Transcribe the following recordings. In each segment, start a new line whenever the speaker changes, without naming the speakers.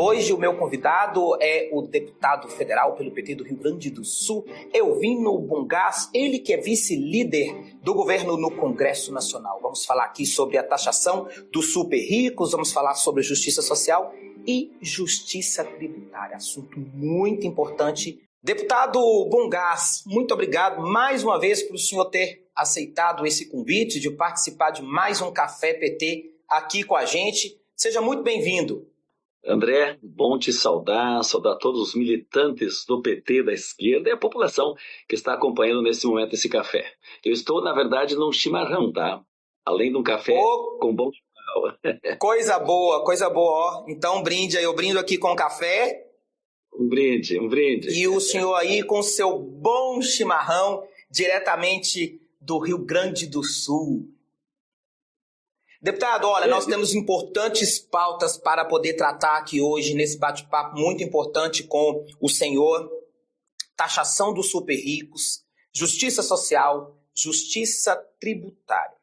Hoje o meu convidado é o deputado federal pelo PT do Rio Grande do Sul, Elvino Bongás, ele que é vice-líder do governo no Congresso Nacional. Vamos falar aqui sobre a taxação dos super ricos, vamos falar sobre justiça social e justiça tributária, assunto muito importante. Deputado Bongás, muito obrigado mais uma vez por o senhor ter aceitado esse convite de participar de mais um Café PT aqui com a gente. Seja muito bem-vindo.
André, bom te saudar todos os militantes do PT da esquerda e a população que está acompanhando nesse momento esse café. Eu estou, na verdade, num chimarrão, tá? Além de um café com bom chimarrão.
Coisa boa, ó. Então, brinde aí, eu brindo aqui com café.
Um brinde.
E o senhor aí com seu bom chimarrão, diretamente do Rio Grande do Sul. Deputado, olha, nós temos importantes pautas para poder tratar aqui hoje, nesse bate-papo muito importante com o senhor. Taxação dos super ricos, justiça social, justiça tributária.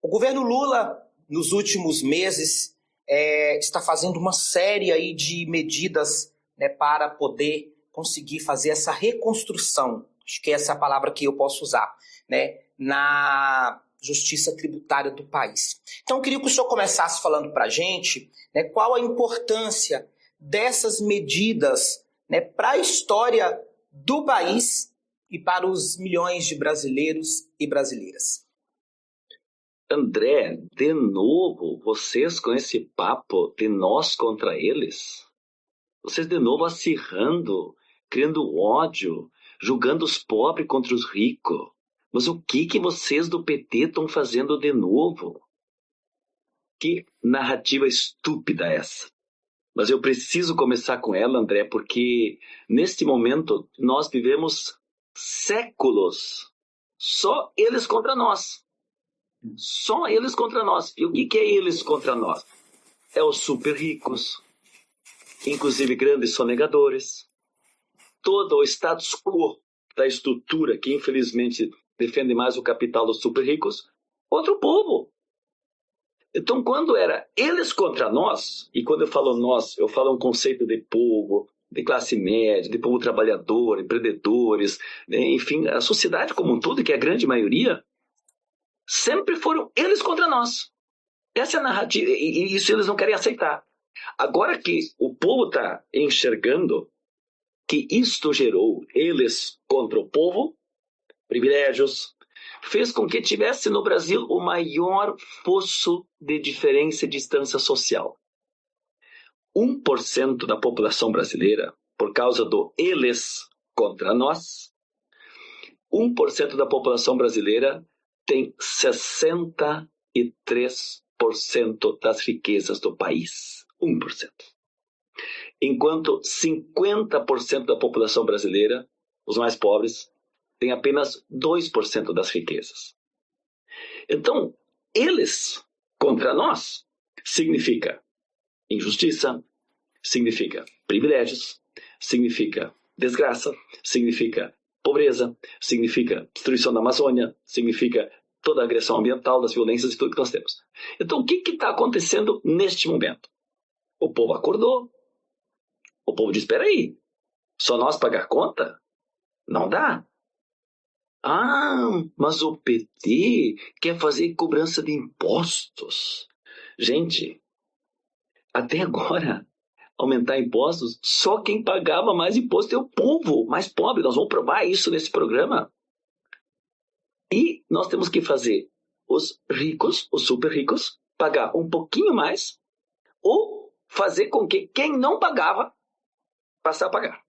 O governo Lula, nos últimos meses, está fazendo uma série aí de medidas, né, para poder conseguir fazer essa reconstrução. Acho que essa é a palavra que eu posso usar, né, na justiça tributária do país. Então, eu queria que o senhor começasse falando para a gente, né, qual a importância dessas medidas, né, para a história do país e para os milhões de brasileiros e brasileiras.
André, de novo, vocês com esse papo de nós contra eles? Vocês de novo acirrando, criando ódio, julgando os pobres contra os ricos. Mas o que vocês do PT estão fazendo de novo? Que narrativa estúpida essa. Mas eu preciso começar com ela, André, porque neste momento nós vivemos séculos. Só eles contra nós. Só eles contra nós. E o que é eles contra nós? É os super ricos, inclusive grandes sonegadores. Todo o status quo da estrutura que infelizmente defende mais o capital dos super ricos, contra o povo. Então, quando era eles contra nós, e quando eu falo nós, eu falo um conceito de povo, de classe média, de povo trabalhador, empreendedores, enfim, a sociedade como um todo, que é a grande maioria, sempre foram eles contra nós. Essa é a narrativa, e isso eles não querem aceitar. Agora que o povo está enxergando que isto gerou eles contra o povo, privilégios, fez com que tivesse no Brasil o maior fosso de diferença e distância social. 1% da população brasileira, por causa do eles contra nós, 1% da população brasileira tem 63% das riquezas do país. 1%. Enquanto 50% da população brasileira, os mais pobres, tem apenas 2% das riquezas. Então, eles contra nós significa injustiça, significa privilégios, significa desgraça, significa pobreza, significa destruição da Amazônia, significa toda a agressão ambiental, das violências e tudo que nós temos. Então, o que está acontecendo neste momento? O povo acordou. O povo diz, espera aí, só nós pagar conta? Não dá. Ah, mas o PT quer fazer cobrança de impostos. Gente, até agora, aumentar impostos, só quem pagava mais imposto é o povo mais pobre. Nós vamos provar isso nesse programa. E nós temos que fazer os ricos, os super ricos, pagar um pouquinho mais ou fazer com que quem não pagava passe a pagar.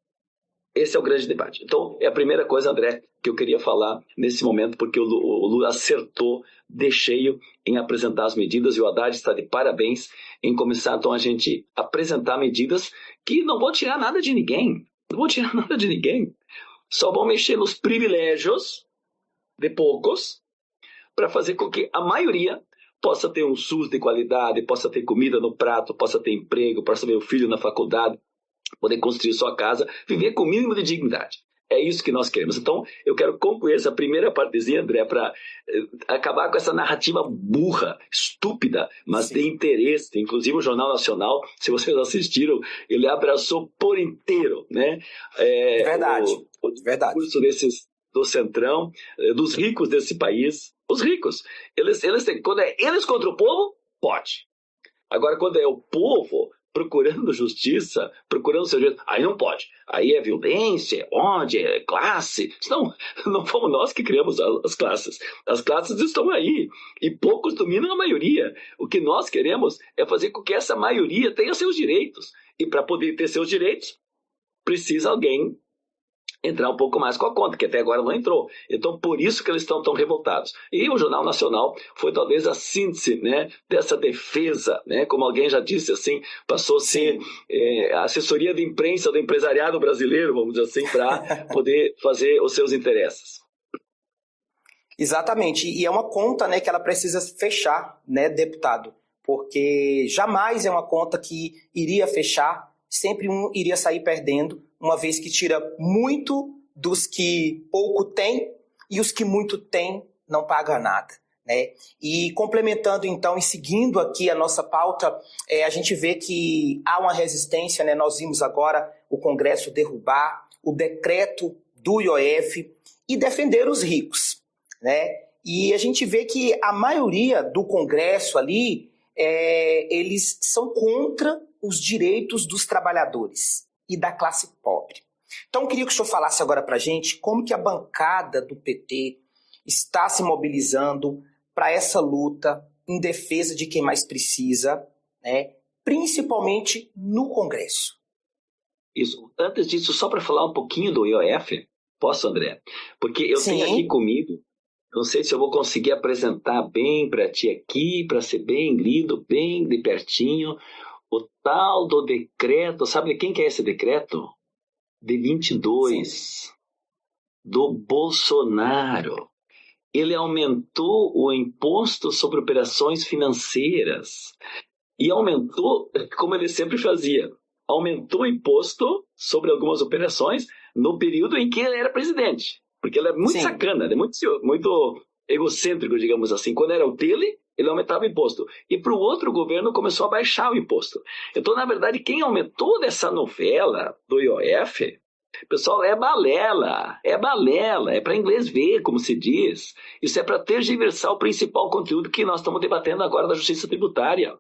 Esse é o grande debate. Então, é a primeira coisa, André, que eu queria falar nesse momento, porque o Lula acertou de cheio em apresentar as medidas e o Haddad está de parabéns em começar, então, a gente apresentar medidas que não vão tirar nada de ninguém. Não vão tirar nada de ninguém. Só vão mexer nos privilégios de poucos para fazer com que a maioria possa ter um SUS de qualidade, possa ter comida no prato, possa ter emprego, possa ver o filho na faculdade, poder construir sua casa, viver com o mínimo de dignidade. É isso que nós queremos. Então, eu quero concluir essa primeira partezinha, André, para acabar com essa narrativa burra, estúpida, mas
Sim.
de interesse. Inclusive, o Jornal Nacional, se vocês assistiram, ele abraçou por inteiro, né?
Verdade.
O discurso do Centrão, dos ricos desse país. Os ricos. Quando é eles contra o povo, pode. Agora, quando é o povo procurando justiça, procurando seu direito, aí não pode. Aí é violência, é ódio, é classe. Não fomos nós que criamos as classes. As classes estão aí e poucos dominam a maioria. O que nós queremos é fazer com que essa maioria tenha seus direitos. E para poder ter seus direitos, precisa alguém entrar um pouco mais com a conta, que até agora não entrou. Então, por isso que eles estão tão revoltados. E o Jornal Nacional foi talvez a síntese, né, dessa defesa, né, como alguém já disse, assim, passou a ser a assessoria de imprensa do empresariado brasileiro, vamos dizer assim, para poder fazer os seus interesses.
Exatamente, e é uma conta, né, que ela precisa fechar, né, deputado, porque jamais é uma conta que iria fechar, sempre um iria sair perdendo, uma vez que tira muito dos que pouco têm e os que muito têm não pagam nada, né? E complementando então e seguindo aqui a nossa pauta, a gente vê que há uma resistência, né? Nós vimos agora o Congresso derrubar o decreto do IOF e defender os ricos, né? E a gente vê que a maioria do Congresso ali, eles são contra os direitos dos trabalhadores e da classe pobre. Então, eu queria que o senhor falasse agora para a gente como que a bancada do PT está se mobilizando para essa luta em defesa de quem mais precisa, né, principalmente no Congresso.
Isso. Antes disso, só para falar um pouquinho do IOF, posso, André? Porque eu
Sim.
tenho aqui comigo, não sei se eu vou conseguir apresentar bem para ti aqui, para ser bem lido, bem de pertinho, o tal do decreto. Sabe de quem que é esse decreto? De 22, sim, do Bolsonaro. Ele aumentou o imposto sobre operações financeiras e aumentou, como ele sempre fazia, aumentou o imposto sobre algumas operações no período em que ele era presidente. Porque ele é muito, sim, sacana, ele é muito egocêntrico, digamos assim. Quando era o dele, ele aumentava o imposto. E para o outro governo começou a baixar o imposto. Então, na verdade, quem aumentou dessa novela do IOF, pessoal, é balela, é para inglês ver, como se diz. Isso é para tergiversar o principal conteúdo que nós estamos debatendo agora da justiça tributária.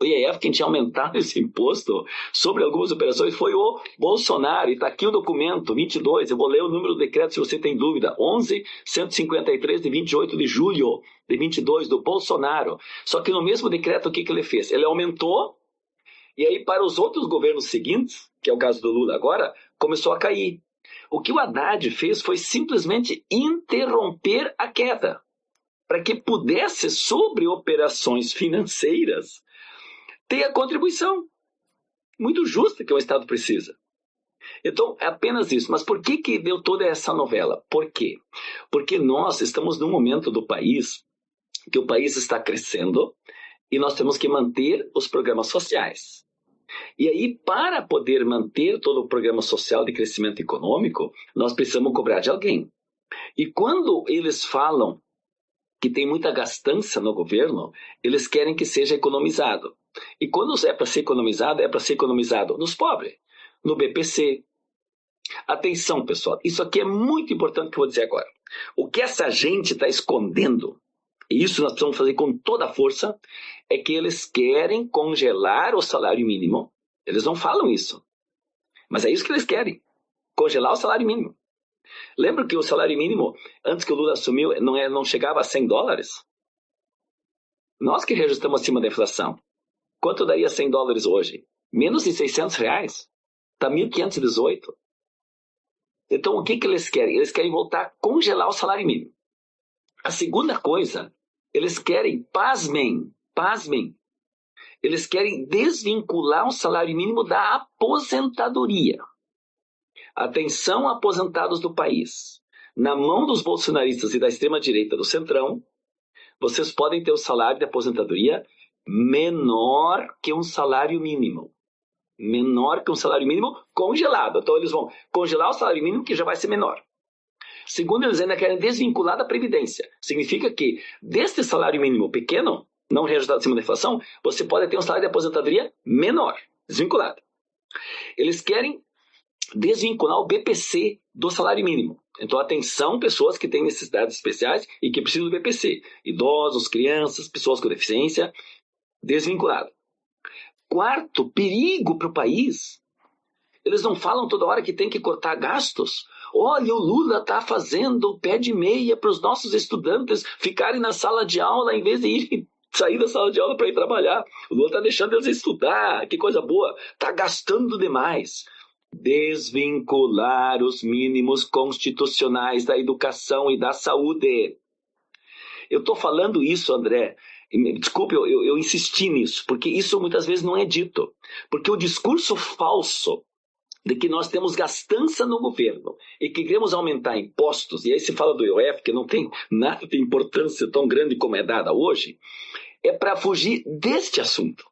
O IOF, quem tinha aumentado esse imposto sobre algumas operações foi o Bolsonaro. E está aqui o documento 22, eu vou ler o número do decreto se você tem dúvida, 11.153 de 28 de julho de 22 do Bolsonaro. Só que no mesmo decreto, o que ele fez? Ele aumentou, e aí para os outros governos seguintes, que é o caso do Lula agora, começou a cair. O que o Haddad fez foi simplesmente interromper a queda, para que pudesse, sobre operações financeiras, ter a contribuição muito justa que o Estado precisa. Então, é apenas isso. Mas por que deu toda essa novela? Por quê? Porque nós estamos num momento do país que o país está crescendo e nós temos que manter os programas sociais. E aí, para poder manter todo o programa social de crescimento econômico, nós precisamos cobrar de alguém. E quando eles falam que tem muita gastança no governo, eles querem que seja economizado. E quando é para ser economizado nos pobres, no BPC. Atenção, pessoal, isso aqui é muito importante que eu vou dizer agora. O que essa gente está escondendo, e isso nós precisamos fazer com toda a força, é que eles querem congelar o salário mínimo. Eles não falam isso, mas é isso que eles querem, congelar o salário mínimo. Lembra que o salário mínimo, antes que o Lula assumiu, não chegava a $100? Nós que reajustamos acima da inflação. Quanto daria $100 hoje? Menos de R$600. Está 1.518. Então, o que eles querem? Eles querem voltar a congelar o salário mínimo. A segunda coisa, eles querem, pasmem, eles querem desvincular o salário mínimo da aposentadoria. Atenção, aposentados do país. Na mão dos bolsonaristas e da extrema-direita do Centrão, vocês podem ter o salário de aposentadoria menor que um salário mínimo. menor que um salário mínimo congelado. Então eles vão congelar o salário mínimo, que já vai ser menor. Segundo, eles ainda querem desvincular da Previdência. Significa que deste salário mínimo pequeno, não reajustado acima da inflação, você pode ter um salário de aposentadoria menor, desvinculado. Eles querem desvincular o BPC do salário mínimo. Então, atenção, pessoas que têm necessidades especiais e que precisam do BPC. Idosos, crianças, pessoas com deficiência, desvinculado. Quarto, perigo para o país. Eles não falam toda hora que tem que cortar gastos. Olha, o Lula está fazendo pé de meia para os nossos estudantes ficarem na sala de aula em vez de irem sair da sala de aula para ir trabalhar. O Lula está deixando eles estudar, que coisa boa. Está gastando demais. Desvincular os mínimos constitucionais da educação e da saúde. Eu estou falando isso, André. Desculpe, eu insisti nisso, porque isso muitas vezes não é dito. Porque o discurso falso de que nós temos gastança no governo e que queremos aumentar impostos, e aí se fala do IOF, que não tem nada de importância tão grande como é dada hoje, é para fugir deste assunto.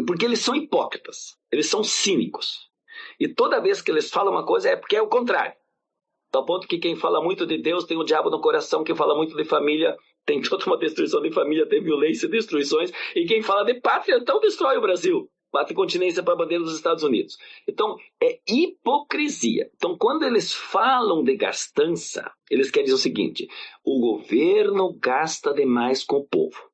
Porque eles são hipócritas, eles são cínicos. E toda vez que eles falam uma coisa é porque é o contrário. Ao ponto que quem fala muito de Deus tem o diabo no coração, quem fala muito de família tem toda uma destruição de família, tem violência e destruições, e quem fala de pátria então destrói o Brasil. Bate continência para a bandeira dos Estados Unidos. Então, é hipocrisia. Então, quando eles falam de gastança, eles querem dizer o seguinte: o governo gasta demais com o povo.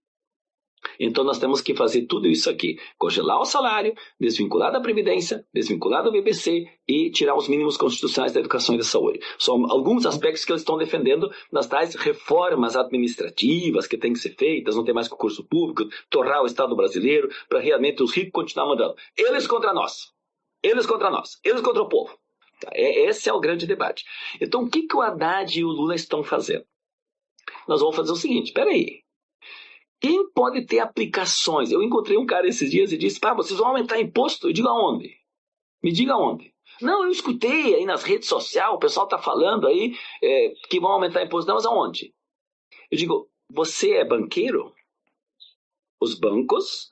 Então, nós temos que fazer tudo isso aqui. Congelar o salário, desvincular da Previdência, desvincular do BBC e tirar os mínimos constitucionais da educação e da saúde. São alguns aspectos que eles estão defendendo nas tais reformas administrativas que têm que ser feitas, não ter mais concurso público, torrar o Estado brasileiro para realmente os ricos continuar mandando. Eles contra nós. Eles contra nós. Eles contra o povo. Esse é o grande debate. Então, o que o Haddad e o Lula estão fazendo? Nós vamos fazer o seguinte, peraí. Quem pode ter aplicações? Eu encontrei um cara esses dias e disse, vocês vão aumentar imposto? Eu digo, aonde? Me diga aonde. Não, eu escutei aí nas redes sociais, o pessoal está falando aí que vão aumentar imposto. Não, mas aonde? Eu digo, você é banqueiro? Os bancos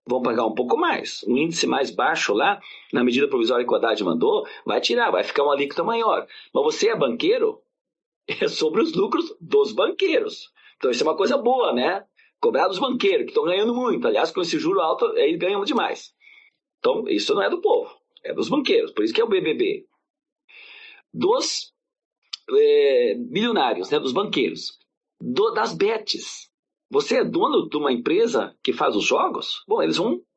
vão pagar um pouco mais. Um índice mais baixo lá, na medida provisória que o Haddad mandou, vai tirar, vai ficar uma alíquota maior. Mas você é banqueiro? É sobre os lucros dos banqueiros. Então isso é uma coisa boa, né? Cobrar dos banqueiros, que estão ganhando muito. Aliás, com esse juro alto, eles ganham demais. Então, isso não é do povo, é dos banqueiros. Por isso que é o BBB. Dos bilionários, né, dos banqueiros. Das bets. Você é dono de uma empresa que faz os jogos? Bom,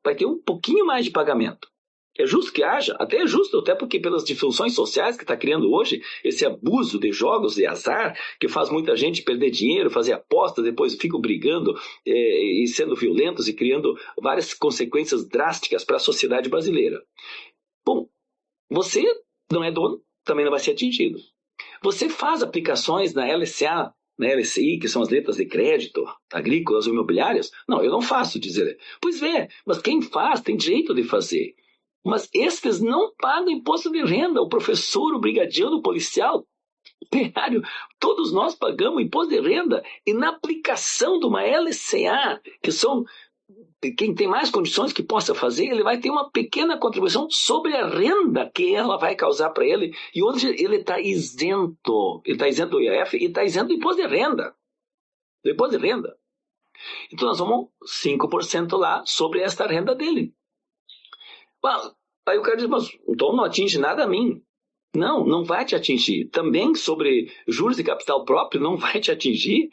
vai ter um pouquinho mais de pagamento. É justo que haja, até é justo, até porque pelas disfunções sociais que está criando hoje, esse abuso de jogos de azar, que faz muita gente perder dinheiro, fazer apostas, depois ficam brigando e sendo violentos e criando várias consequências drásticas para a sociedade brasileira. Bom, você não é dono, também não vai ser atingido. Você faz aplicações na LCA, na LCI, que são as letras de crédito agrícolas ou imobiliárias? Não, eu não faço, dizer. Pois é, mas quem faz tem direito de fazer. Mas estes não pagam imposto de renda. O professor, o brigadiano, o policial, o operário, todos nós pagamos imposto de renda. E na aplicação de uma LCA, que são quem tem mais condições que possa fazer, ele vai ter uma pequena contribuição sobre a renda que ela vai causar para ele. E hoje ele está isento. Ele está isento do IOF e está isento do imposto de renda. Do imposto de renda. Então nós vamos 5% lá sobre esta renda dele. Aí o cara diz, mas então não atinge nada a mim. Não, não vai te atingir. Também sobre juros de capital próprio não vai te atingir.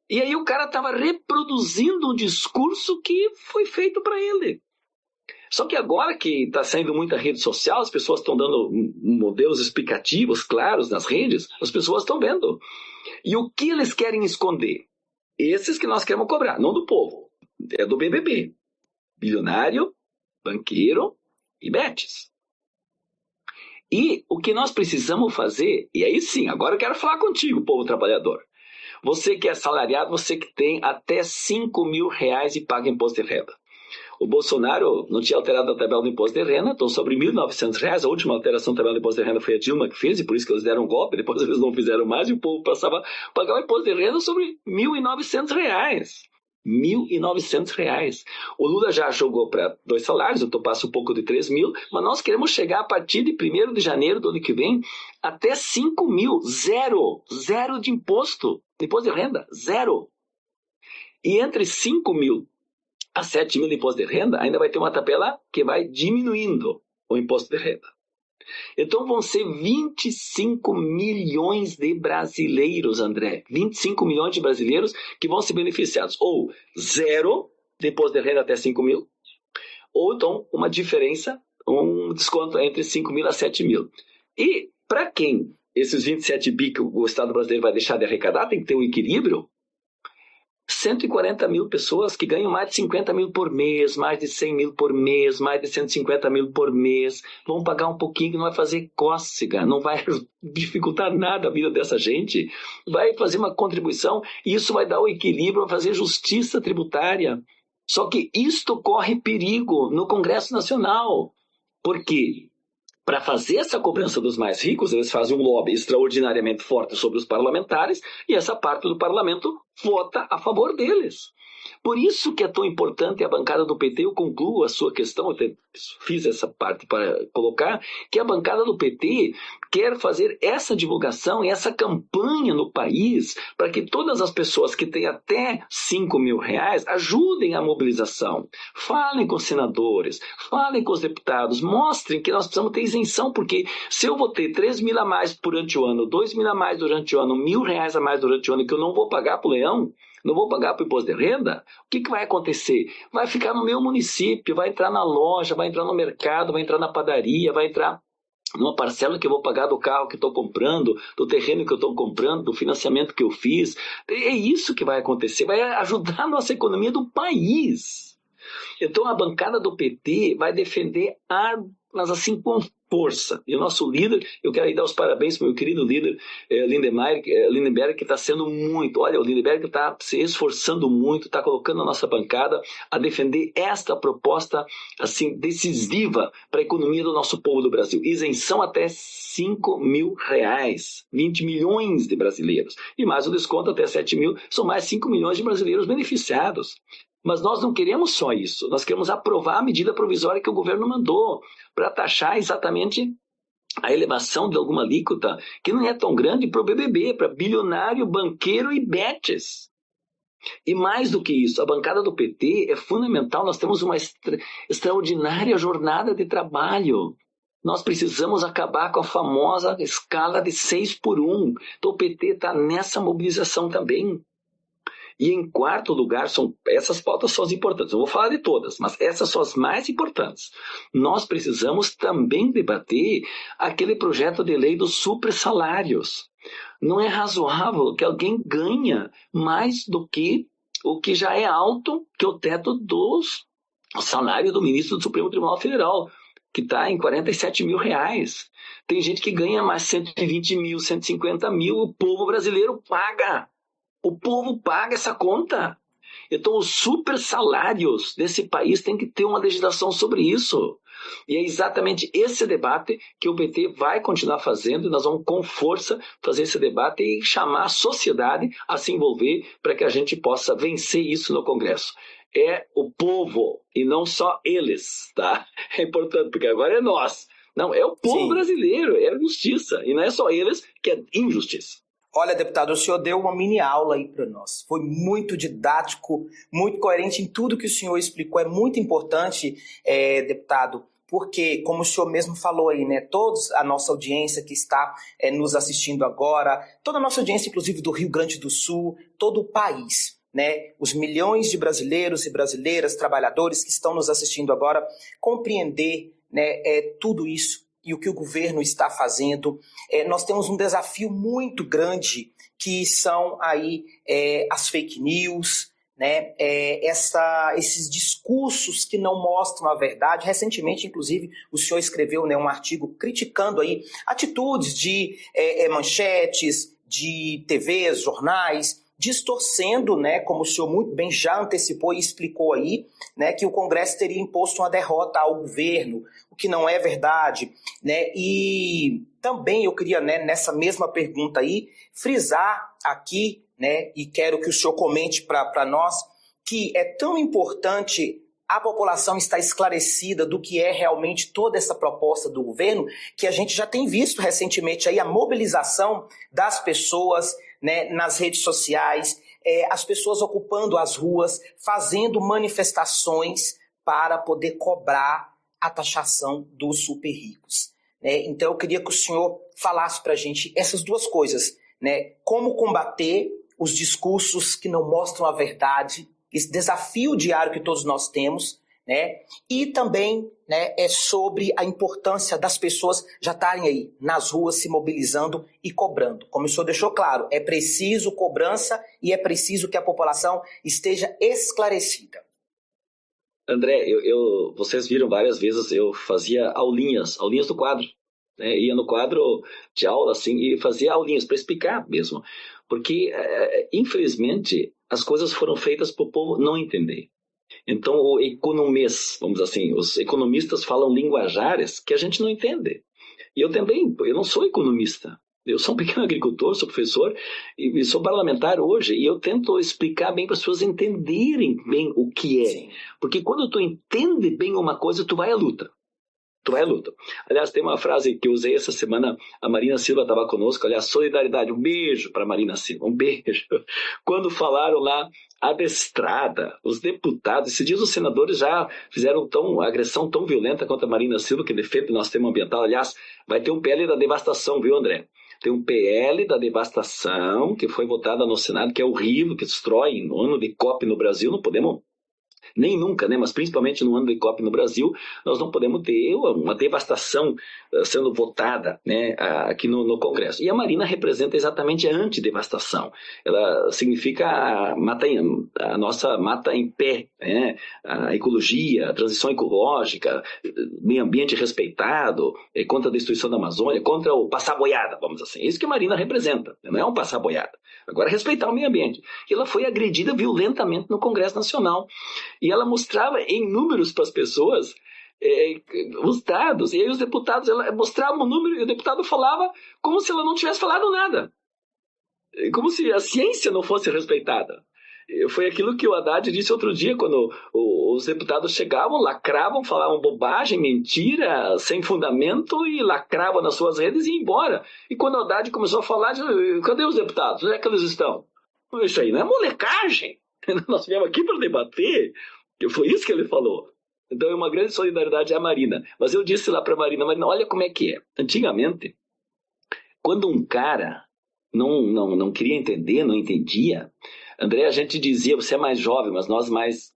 E aí o cara estava reproduzindo um discurso que foi feito para ele. Só que agora que está saindo muita rede social, as pessoas estão dando modelos explicativos claros nas redes, as pessoas estão vendo. E o que eles querem esconder? Esses que nós queremos cobrar, não do povo. É do BBB. Bilionário, banqueiro e betes. E o que nós precisamos fazer, e aí sim, agora eu quero falar contigo, povo trabalhador. Você que é assalariado, você que tem até R$5.000 e paga imposto de renda. O Bolsonaro não tinha alterado a tabela do imposto de renda, então sobre R$1.900. A última alteração da tabela do imposto de renda foi a Dilma que fez, e por isso que eles deram um golpe, depois eles não fizeram mais, e o povo passava a pagar o imposto de renda sobre R$1.900. R$ 1.900. O Lula já jogou para 2 salários, eu passo um pouco de 3 mil, mas nós queremos chegar a partir de 1º de janeiro do ano que vem até 5 mil. Zero de imposto de renda, zero. E entre 5 mil a 7 mil de imposto de renda, ainda vai ter uma tabela que vai diminuindo o imposto de renda. Então vão ser 25 milhões de brasileiros, André. 25 milhões de brasileiros que vão ser beneficiados. Ou zero de imposto de renda até 5 mil, ou então uma diferença, um desconto entre 5 mil a 7 mil. E para quem esses 27 bi que o Estado brasileiro vai deixar de arrecadar, tem que ter um equilíbrio. 140 mil pessoas que ganham mais de 50 mil por mês, mais de 100 mil por mês, mais de 150 mil por mês, vão pagar um pouquinho que não vai fazer cócega, não vai dificultar nada a vida dessa gente, vai fazer uma contribuição e isso vai dar o equilíbrio, vai fazer justiça tributária. Só que isto corre perigo no Congresso Nacional. Por quê? Para fazer essa cobrança dos mais ricos, eles fazem um lobby extraordinariamente forte sobre os parlamentares e essa parte do parlamento vota a favor deles. Por isso que é tão importante a bancada do PT, eu concluo a sua questão, eu fiz essa parte para colocar, que a bancada do PT quer fazer essa divulgação e essa campanha no país para que todas as pessoas que têm até 5 mil reais ajudem a mobilização. Falem com os senadores, falem com os deputados, mostrem que nós precisamos ter isenção, porque se eu vou ter 3 mil a mais durante o ano, 2 mil a mais durante o ano, R$ 1.000 a mais durante o ano, que eu não vou pagar para o leão, não vou pagar para o imposto de renda, o que vai acontecer? Vai ficar no meu município, vai entrar na loja, vai entrar no mercado, vai entrar na padaria, vai entrar numa parcela que eu vou pagar do carro que estou comprando, do terreno que eu estou comprando, do financiamento que eu fiz. É isso que vai acontecer, vai ajudar a nossa economia do país. Então a bancada do PT vai defender armas assim com força. E o nosso líder, eu quero aí dar os parabéns para o meu querido líder Lindenberg, que está sendo muito, olha, o Lindenberg está se esforçando muito, está colocando a nossa bancada a defender esta proposta assim decisiva para a economia do nosso povo do Brasil. Isenção até 5 mil reais, 20 milhões de brasileiros. E mais o desconto até 7 mil, são mais 5 milhões de brasileiros beneficiados. Mas nós não queremos só isso, nós queremos aprovar a medida provisória que o governo mandou para taxar exatamente a elevação de alguma alíquota que não é tão grande para o BBB, para bilionário, banqueiro e betes. E mais do que isso, a bancada do PT é fundamental, nós temos uma extraordinária jornada de trabalho. Nós precisamos acabar com a famosa escala de 6x1. Então o PT está nessa mobilização também. E em quarto lugar, essas pautas são as importantes. Eu vou falar de todas, mas essas são as mais importantes. Nós precisamos também debater aquele projeto de lei dos supersalários. Não é razoável que alguém ganhe mais do que o que já é alto, que é o teto do salário do ministro do Supremo Tribunal Federal, que está em 47 mil reais. Tem gente que ganha mais 120 mil, 150 mil, o povo brasileiro paga. O povo paga essa conta. Então, os super salários desse país têm que ter uma legislação sobre isso. E é exatamente esse debate que o PT vai continuar fazendo. E nós vamos, com força, fazer esse debate e chamar a sociedade a se envolver para que a gente possa vencer isso no Congresso. É o povo e não só eles, tá? É importante, porque agora é nós. Não, é o povo brasileiro, é a justiça. E não é só eles que é injustiça.
Olha, deputado, o senhor deu uma mini aula aí para nós. Foi muito didático, muito coerente em tudo que o senhor explicou. É muito importante, deputado, porque, como o senhor mesmo falou aí, né, toda a nossa audiência que está nos assistindo agora, toda a nossa audiência, inclusive do Rio Grande do Sul, todo o país, né, os milhões de brasileiros e brasileiras, trabalhadores que estão nos assistindo agora, compreender, né, tudo isso. E o que o governo está fazendo. Nós temos um desafio muito grande, que são aí as fake news, né? Esses discursos que não mostram a verdade. Recentemente, inclusive, o senhor escreveu, né, um artigo criticando aí atitudes de manchetes, de TVs, jornais, distorcendo, né, como o senhor muito bem já antecipou e explicou aí, né, que o Congresso teria imposto uma derrota ao governo, o que não é verdade, né? E também eu queria, né, nessa mesma pergunta aí, frisar aqui, né, e quero que o senhor comente para nós, que é tão importante a população estar esclarecida do que é realmente toda essa proposta do governo, que a gente já tem visto recentemente aí a mobilização das pessoas, né, nas redes sociais, as pessoas ocupando as ruas, fazendo manifestações para poder cobrar a taxação dos super ricos. Né? Então eu queria que o senhor falasse para a gente essas duas coisas, né? Como combater os discursos que não mostram a verdade, esse desafio diário que todos nós temos, né? E também, né, é sobre a importância das pessoas já estarem aí nas ruas se mobilizando e cobrando. Como o senhor deixou claro, é preciso cobrança e é preciso que a população esteja esclarecida.
André, vocês viram várias vezes, eu fazia aulinhas do quadro. Né? Ia no quadro de aula assim, e fazia aulinhas para explicar mesmo. Porque, infelizmente, as coisas foram feitas para o povo não entender. Então, o economês, vamos dizer assim, os economistas falam linguajares que a gente não entende. E eu também, eu não sou economista. Eu sou um pequeno agricultor, sou professor e sou parlamentar hoje. E eu tento explicar bem para as pessoas entenderem bem o que é. Sim. Porque quando tu entende bem uma coisa, tu vai à luta. Aliás, tem uma frase que eu usei essa semana, a Marina Silva estava conosco, aliás, solidariedade, um beijo para a Marina Silva, um beijo. Quando falaram lá, adestrada, os deputados, esses dias os senadores já fizeram agressão tão violenta contra a Marina Silva, que defende o nosso tema ambiental. Aliás, vai ter um PL da devastação, viu, André? Tem um PL da devastação que foi votado no Senado, que é horrível, que destrói no ano de COP no Brasil, não podemos... Nem nunca, né? Mas principalmente no ano de COP no Brasil, nós não podemos ter uma devastação sendo votada, né, aqui no Congresso. E a Marina representa exatamente a antidevastação. Ela significa a nossa mata em pé, né? A ecologia, a transição ecológica, meio ambiente respeitado, contra a destruição da Amazônia, contra o passar boiada, vamos dizer assim. É isso que a Marina representa, não é um passar boiada. Agora, respeitar o meio ambiente. E ela foi agredida violentamente no Congresso Nacional. E ela mostrava em números para as pessoas os dados. E aí os deputados mostravam o número e o deputado falava como se ela não tivesse falado nada. Como se a ciência não fosse respeitada. Foi aquilo que o Haddad disse outro dia, quando os deputados chegavam, lacravam, falavam bobagem, mentira, sem fundamento, e lacravam nas suas redes e iam embora. E quando o Haddad começou a falar, cadê os deputados? Onde é que eles estão? Isso aí não é molecagem. Nós viemos aqui para debater. Foi isso que ele falou. Então é uma grande solidariedade à Marina. Mas eu disse lá para a Marina, olha como é que é. Antigamente, quando um cara não queria entender, não entendia, André, a gente dizia, você é mais jovem, mas nós mais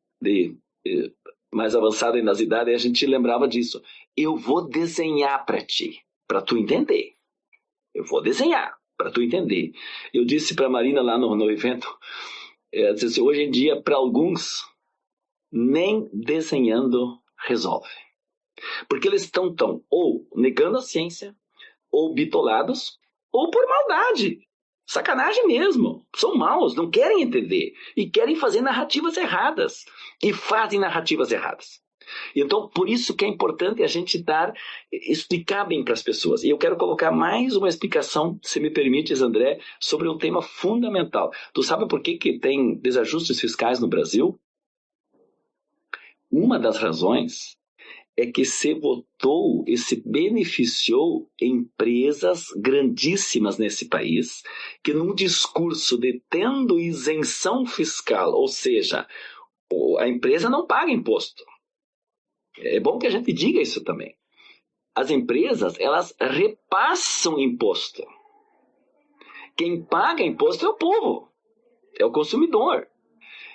avançados nas idades, a gente lembrava disso. Eu vou desenhar para ti, para tu entender. Eu vou desenhar para tu entender. Eu disse para a Marina lá no evento, assim, hoje em dia, para alguns, nem desenhando resolve. Porque eles estão ou negando a ciência, ou bitolados, ou por maldade. Sacanagem mesmo. São maus, não querem entender. E querem fazer narrativas erradas. E fazem narrativas erradas. Então, por isso que é importante a gente explicar bem para as pessoas. E eu quero colocar mais uma explicação, se me permites, André, sobre um tema fundamental. Tu sabe por que tem desajustes fiscais no Brasil? Uma das razões é que se votou e se beneficiou empresas grandíssimas nesse país, que num discurso de tendo isenção fiscal, ou seja, a empresa não paga imposto. É bom que a gente diga isso também. As empresas, elas repassam imposto. Quem paga imposto é o povo, é o consumidor.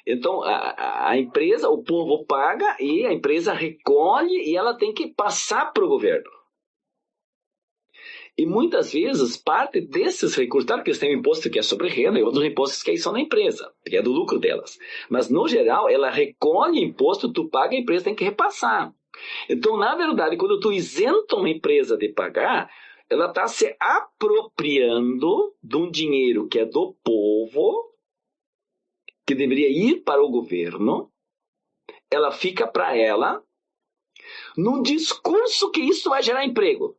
Então, a empresa, o povo paga e a empresa recolhe e ela tem que passar para o governo. E muitas vezes, parte desses recursos, claro que eles têm um imposto que é sobre renda e outros impostos que aí são da empresa, que é do lucro delas. Mas, no geral, ela recolhe imposto, tu paga, a empresa tem que repassar. Então, na verdade, quando tu isenta uma empresa de pagar, ela está se apropriando de um dinheiro que é do povo, que deveria ir para o governo, ela fica para ela, num discurso que isso vai gerar emprego.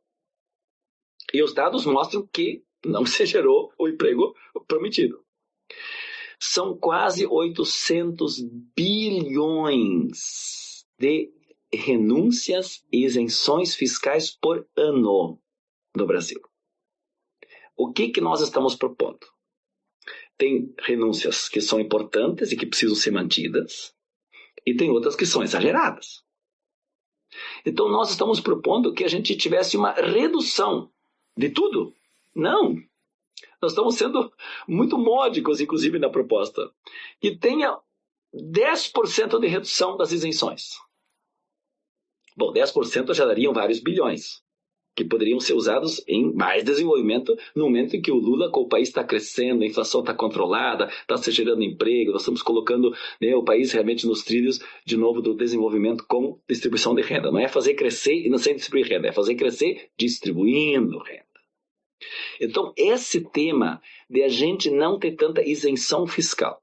E os dados mostram que não se gerou o emprego prometido. São quase 800 bilhões de renúncias e isenções fiscais por ano no Brasil. O que nós estamos propondo? Tem renúncias que são importantes e que precisam ser mantidas, e tem outras que são exageradas. Então nós estamos propondo que a gente tivesse uma redução de tudo. Não. Nós estamos sendo muito módicos, inclusive, na proposta. Que tenha 10% de redução das isenções. Bom, 10% já dariam vários bilhões, que poderiam ser usados em mais desenvolvimento no momento em que o Lula, com o país está crescendo, a inflação está controlada, está se gerando emprego, nós estamos colocando, né, o país realmente nos trilhos, de novo, do desenvolvimento com distribuição de renda. Não é fazer crescer e não sem distribuir renda, é fazer crescer distribuindo renda. Então, esse tema de a gente não ter tanta isenção fiscal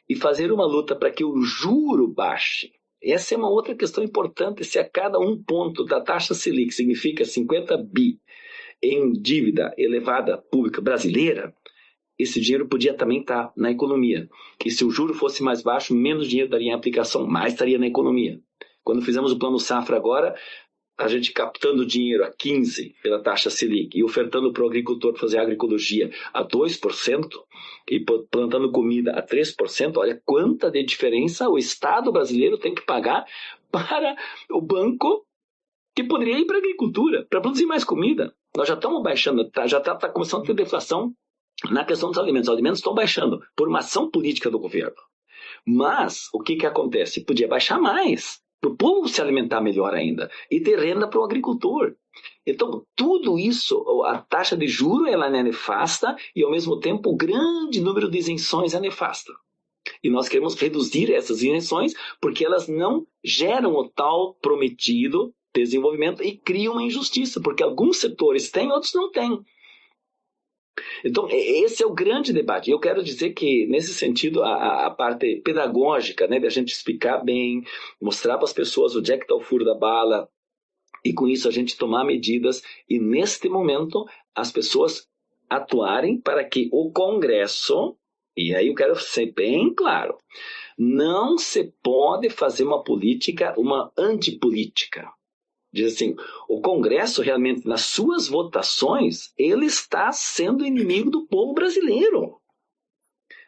e fazer uma luta para que o juro baixe, essa é uma outra questão importante. Se a cada um ponto da taxa Selic significa 50 bi em dívida elevada pública brasileira, esse dinheiro podia também estar na economia. E se o juro fosse mais baixo, menos dinheiro daria em aplicação, mais estaria na economia. Quando fizemos o Plano Safra agora, a gente captando dinheiro a 15% pela taxa Selic e ofertando para o agricultor fazer agroecologia a 2% e plantando comida a 3%, olha quanta de diferença o Estado brasileiro tem que pagar para o banco que poderia ir para a agricultura, para produzir mais comida. Nós já estamos baixando, já está começando a ter deflação na questão dos alimentos. Os alimentos estão baixando por uma ação política do governo. Mas o que acontece? Podia baixar mais, para o povo se alimentar melhor ainda e ter renda para o agricultor. Então, tudo isso, a taxa de juros ela é nefasta e, ao mesmo tempo, o grande número de isenções é nefasta. E nós queremos reduzir essas isenções porque elas não geram o tal prometido desenvolvimento e criam uma injustiça, porque alguns setores têm, outros não têm. Então, esse é o grande debate. Eu quero dizer que, nesse sentido, a parte pedagógica, né, de a gente explicar bem, mostrar para as pessoas onde é que está o furo da bala, e com isso a gente tomar medidas, e neste momento as pessoas atuarem para que o Congresso, e aí eu quero ser bem claro, não se pode fazer uma política, uma antipolítica. Diz assim, o Congresso realmente, nas suas votações, ele está sendo inimigo do povo brasileiro.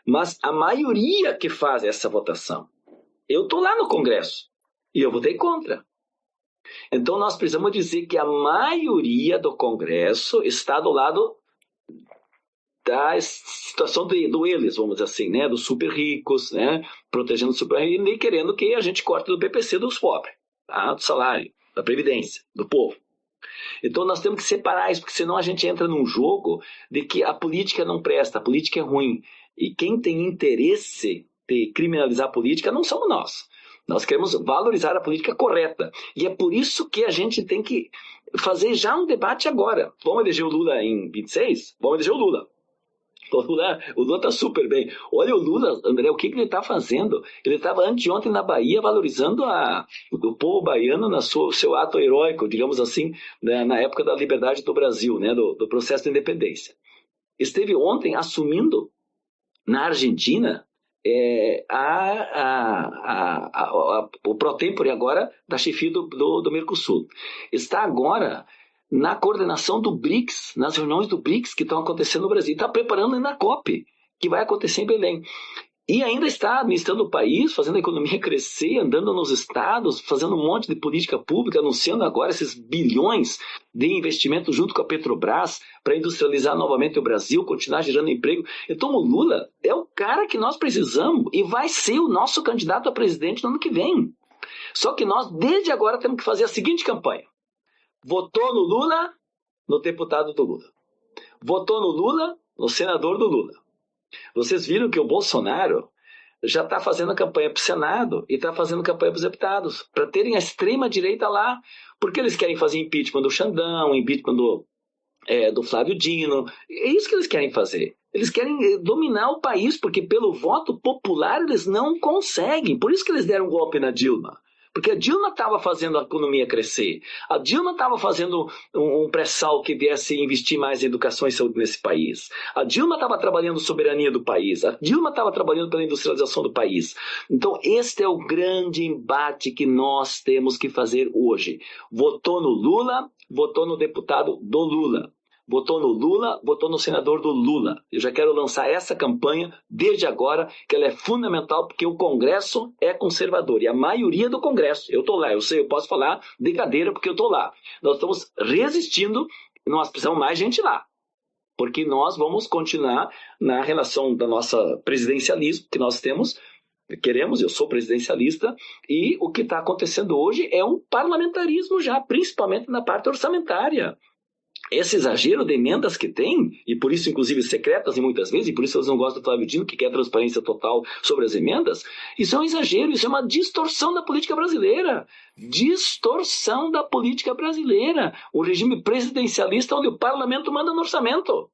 Mas a maioria que faz essa votação, eu estou lá no Congresso e eu votei contra. Então nós precisamos dizer que a maioria do Congresso está do lado da situação do eles, vamos dizer assim, né, dos super ricos, né, protegendo os super ricos e querendo que a gente corte do PPC dos pobres, tá, do salário, da previdência, do povo. Então nós temos que separar isso, porque senão a gente entra num jogo de que a política não presta, a política é ruim. E quem tem interesse de criminalizar a política não somos nós. Nós queremos valorizar a política correta. E é por isso que a gente tem que fazer já um debate agora. Vamos eleger o Lula em 26? Vamos eleger o Lula. O Lula está super bem. Olha o Lula, André, o que ele está fazendo? Ele estava anteontem na Bahia valorizando o povo baiano no seu ato heróico, digamos assim, na época da liberdade do Brasil, né, do processo de independência. Esteve ontem assumindo na Argentina o pro-tempore agora da chefia do Mercosul. Está agora na coordenação do BRICS, nas reuniões do BRICS que estão acontecendo no Brasil. Está preparando ainda a COP, que vai acontecer em Belém. E ainda está administrando o país, fazendo a economia crescer, andando nos estados, fazendo um monte de política pública, anunciando agora esses bilhões de investimento junto com a Petrobras para industrializar novamente o Brasil, continuar gerando emprego. Então o Lula é o cara que nós precisamos e vai ser o nosso candidato a presidente no ano que vem. Só que nós, desde agora, temos que fazer a seguinte campanha. Votou no Lula, no deputado do Lula. Votou no Lula, no senador do Lula. Vocês viram que o Bolsonaro já está fazendo campanha para o Senado e está fazendo campanha para os deputados, para terem a extrema-direita lá, porque eles querem fazer impeachment do Xandão, impeachment do Flávio Dino. É isso que eles querem fazer. Eles querem dominar o país, porque pelo voto popular eles não conseguem. Por isso que eles deram um golpe na Dilma. Porque a Dilma estava fazendo a economia crescer. A Dilma estava fazendo um pré-sal que viesse investir mais em educação e saúde nesse país. A Dilma estava trabalhando soberania do país. A Dilma estava trabalhando pela industrialização do país. Então, este é o grande embate que nós temos que fazer hoje. Votou no Lula, votou no deputado do Lula. Votou no Lula, votou no senador do Lula. Eu já quero lançar essa campanha desde agora, que ela é fundamental, porque o Congresso é conservador. E a maioria do Congresso, eu estou lá, eu sei, eu posso falar de cadeira porque eu estou lá. Nós estamos resistindo, nós precisamos mais gente lá. Porque nós vamos continuar na relação da nossa presidencialismo que nós queremos, eu sou presidencialista, e o que está acontecendo hoje é um parlamentarismo já, principalmente na parte orçamentária. Esse exagero de emendas que tem, e por isso inclusive secretas e muitas vezes, e por isso eles não gostam do Flávio Dino, que quer transparência total sobre as emendas, isso é um exagero, isso é uma distorção da política brasileira. Distorção da política brasileira. Um regime presidencialista onde o parlamento manda no orçamento.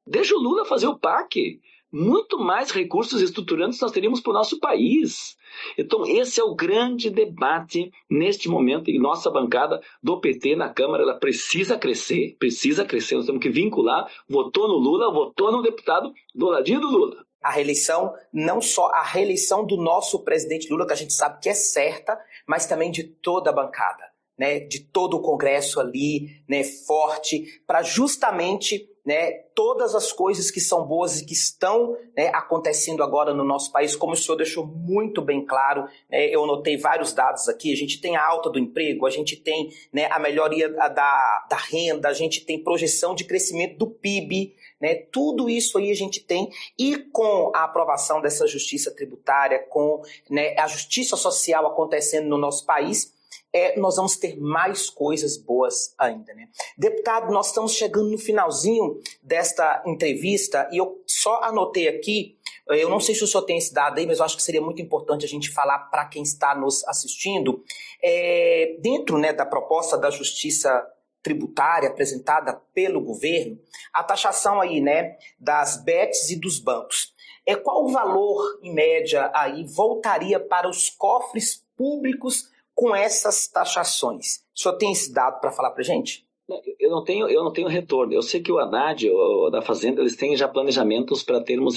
Deixa o Lula fazer o PAC. Muito mais recursos estruturantes nós teríamos para o nosso país. Então, esse é o grande debate neste momento, e nossa bancada do PT na Câmara, ela precisa crescer, nós temos que vincular, votou no Lula, votou no deputado do ladinho do Lula.
A reeleição, não só a reeleição do nosso presidente Lula, que a gente sabe que é certa, mas também de toda a bancada, né, de todo o Congresso ali, né, forte, para justamente, né, todas as coisas que são boas e que estão, né, acontecendo agora no nosso país, como o senhor deixou muito bem claro, eu anotei vários dados aqui, a gente tem a alta do emprego, a gente tem, né, a melhoria da renda, a gente tem projeção de crescimento do PIB, né, tudo isso aí a gente tem, e com a aprovação dessa justiça tributária, com, né, a justiça social acontecendo no nosso país, nós vamos ter mais coisas boas ainda, né? Deputado, nós estamos chegando no finalzinho desta entrevista e eu só anotei aqui, eu não sei se o senhor tem esse dado aí, mas eu acho que seria muito importante a gente falar para quem está nos assistindo, dentro, né, da proposta da justiça tributária apresentada pelo governo, a taxação aí, né, das bets e dos bancos. Qual o valor, em média, aí voltaria para os cofres públicos com essas taxações? O senhor tem esse dado para falar para a gente?
Eu não tenho retorno. Eu sei que o Haddad, da Fazenda, eles têm já planejamentos para termos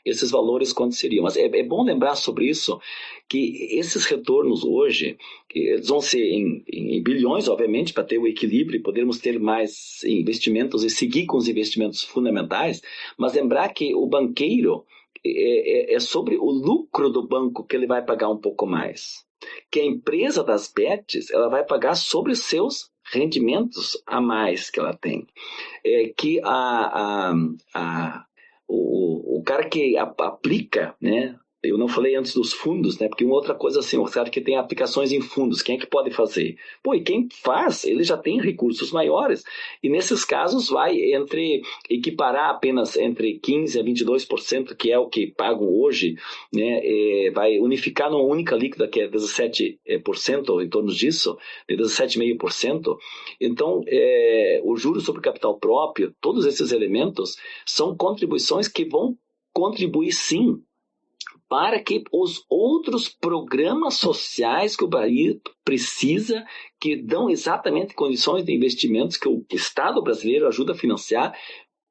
esses valores quando seriam. Mas é bom lembrar sobre isso, que esses retornos hoje, eles vão ser em bilhões, obviamente, para ter o equilíbrio e podermos ter mais investimentos e seguir com os investimentos fundamentais, mas lembrar que o banqueiro é sobre o lucro do banco que ele vai pagar um pouco mais. Que a empresa das bets, ela vai pagar sobre os seus rendimentos a mais que ela tem. Que o cara que aplica, né? Eu não falei antes dos fundos, né? Porque uma outra coisa assim, o cara que tem aplicações em fundos, quem é que pode fazer? Pô, e quem faz, ele já tem recursos maiores. E nesses casos vai equiparar apenas entre 15% a 22%, que é o que pagam hoje, né? Vai unificar numa única líquida, que é 17%, ou em torno disso, de 17,5%. Então, o juros sobre capital próprio, todos esses elementos são contribuições que vão contribuir sim para que os outros programas sociais que o país precisa, que dão exatamente condições de investimentos que o Estado brasileiro ajuda a financiar,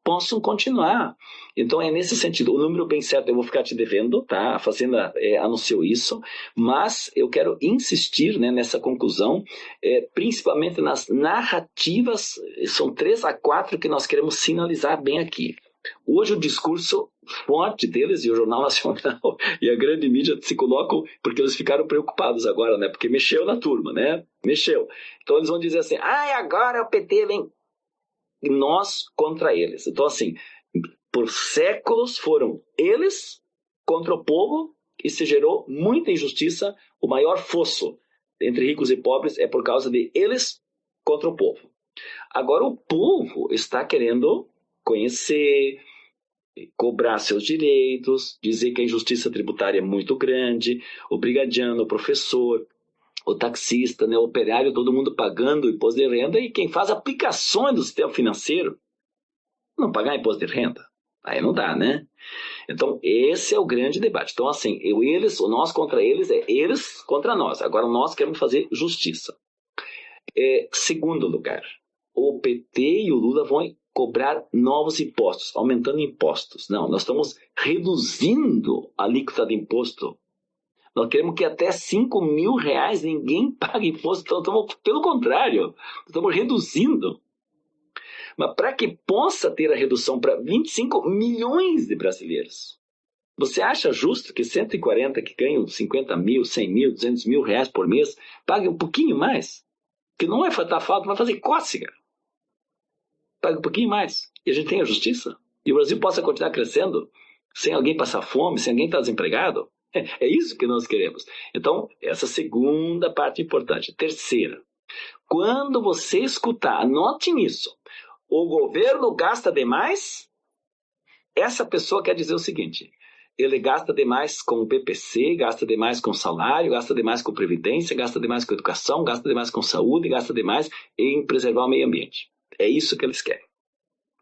possam continuar. Então, é nesse sentido. O número bem certo eu vou ficar te devendo, tá? A Fazenda anunciou isso, mas eu quero insistir, né, nessa conclusão, principalmente nas narrativas, são 3 a 4 que nós queremos sinalizar bem aqui. Hoje o discurso forte deles, e o Jornal Nacional e a grande mídia se colocam, porque eles ficaram preocupados agora, né? Porque mexeu na turma, né? Mexeu. Então eles vão dizer assim, agora o PT vem. E nós contra eles. Então assim, por séculos foram eles contra o povo e se gerou muita injustiça. O maior fosso entre ricos e pobres é por causa de eles contra o povo. Agora o povo está querendo conhecer, cobrar seus direitos, dizer que a injustiça tributária é muito grande, o brigadiano, o professor, o taxista, né, o operário, todo mundo pagando imposto de renda, e quem faz aplicações do sistema financeiro não pagar imposto de renda. Aí não dá, né? Então, esse é o grande debate. Então, assim, o nós contra eles é eles contra nós. Agora, nós queremos fazer justiça. Segundo lugar, o PT e o Lula vão cobrar novos impostos, aumentando impostos. Não, nós estamos reduzindo a alíquota de imposto. Nós queremos que até R$5.000 ninguém pague imposto. Então, pelo contrário, estamos reduzindo. Mas para que possa ter a redução para 25 milhões de brasileiros, você acha justo que 140 que ganham 50 mil, 100 mil, 200 mil reais por mês paguem um pouquinho mais? Que não vai faltar falta, vai fazer cócega. Pague um pouquinho mais. E a gente tem a justiça. E o Brasil possa continuar crescendo sem alguém passar fome, sem alguém estar desempregado. É isso que nós queremos. Então, essa segunda parte importante. Terceira, quando você escutar, anote nisso, o governo gasta demais, essa pessoa quer dizer o seguinte: ele gasta demais com o BPC, gasta demais com salário, gasta demais com previdência, gasta demais com educação, gasta demais com saúde, gasta demais em preservar o meio ambiente. É isso que eles querem.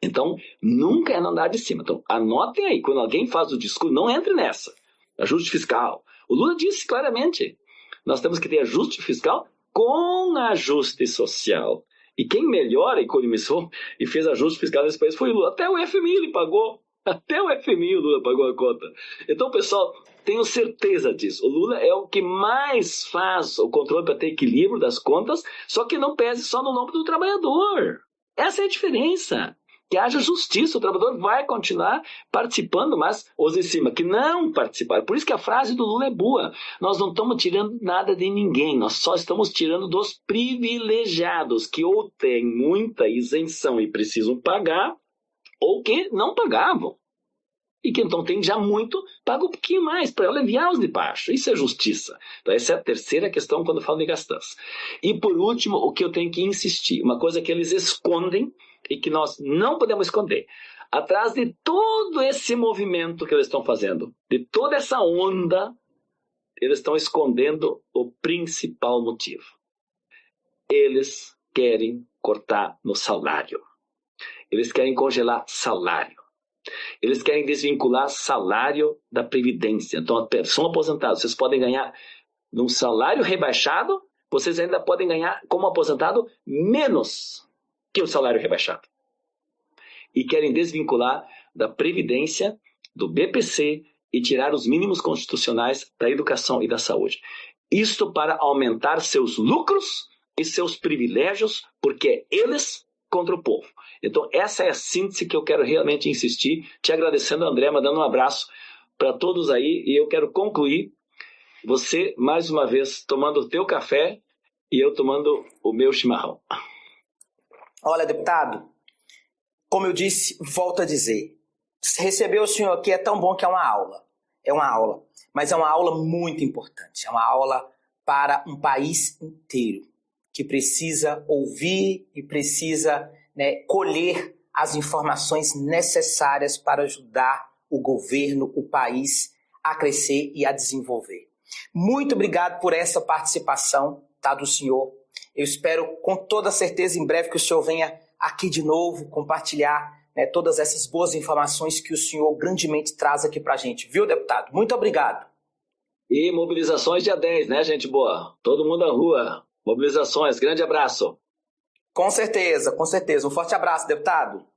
Então, nunca é no andar de cima. Então, anotem aí, quando alguém faz o discurso, não entre nessa. Ajuste fiscal. O Lula disse claramente, nós temos que ter ajuste fiscal com ajuste social. E quem melhor economizou e fez ajuste fiscal nesse país foi o Lula. Até o FMI ele pagou. Até o FMI o Lula pagou a conta. Então, pessoal, tenho certeza disso. O Lula é o que mais faz o controle para ter equilíbrio das contas, só que não pese só no nome do trabalhador. Essa é a diferença. Que haja justiça, o trabalhador vai continuar participando, mas os de cima que não participaram. Por isso que a frase do Lula é boa. Nós não estamos tirando nada de ninguém, nós só estamos tirando dos privilegiados, que ou têm muita isenção e precisam pagar, ou que não pagavam. E que então tem já muito, paga um pouquinho mais para aliviar os de baixo. Isso é justiça. Então essa é a terceira questão quando eu falo de gastança. E por último, o que eu tenho que insistir, uma coisa que eles escondem e que nós não podemos esconder. Atrás de todo esse movimento que eles estão fazendo, de toda essa onda, eles estão escondendo o principal motivo. Eles querem cortar no salário. Eles querem congelar salário. Eles querem desvincular salário da Previdência. Então, são aposentados. Vocês podem ganhar num salário rebaixado, vocês ainda podem ganhar como aposentado menos que o salário rebaixado. E querem desvincular da Previdência, do BPC e tirar os mínimos constitucionais da educação e da saúde. Isto para aumentar seus lucros e seus privilégios, porque é eles contra o povo. Então, essa é a síntese que eu quero realmente insistir, te agradecendo, André, mandando um abraço para todos aí, e eu quero concluir, você, mais uma vez, tomando o teu café e eu tomando o meu chimarrão.
Olha, deputado, como eu disse, volto a dizer, receber o senhor aqui é tão bom que é uma aula, mas é uma aula muito importante, é uma aula para um país inteiro, que precisa ouvir e precisa, colher as informações necessárias para ajudar o governo, o país a crescer e a desenvolver. Muito obrigado por essa participação, do senhor. Eu espero com toda certeza em breve que o senhor venha aqui de novo compartilhar todas essas boas informações que o senhor grandemente traz aqui para a gente. Viu, deputado? Muito obrigado.
E mobilizações dia 10, né, gente boa? Todo mundo na rua. Mobilizações. Grande abraço.
Com certeza, com certeza. Um forte abraço, deputado.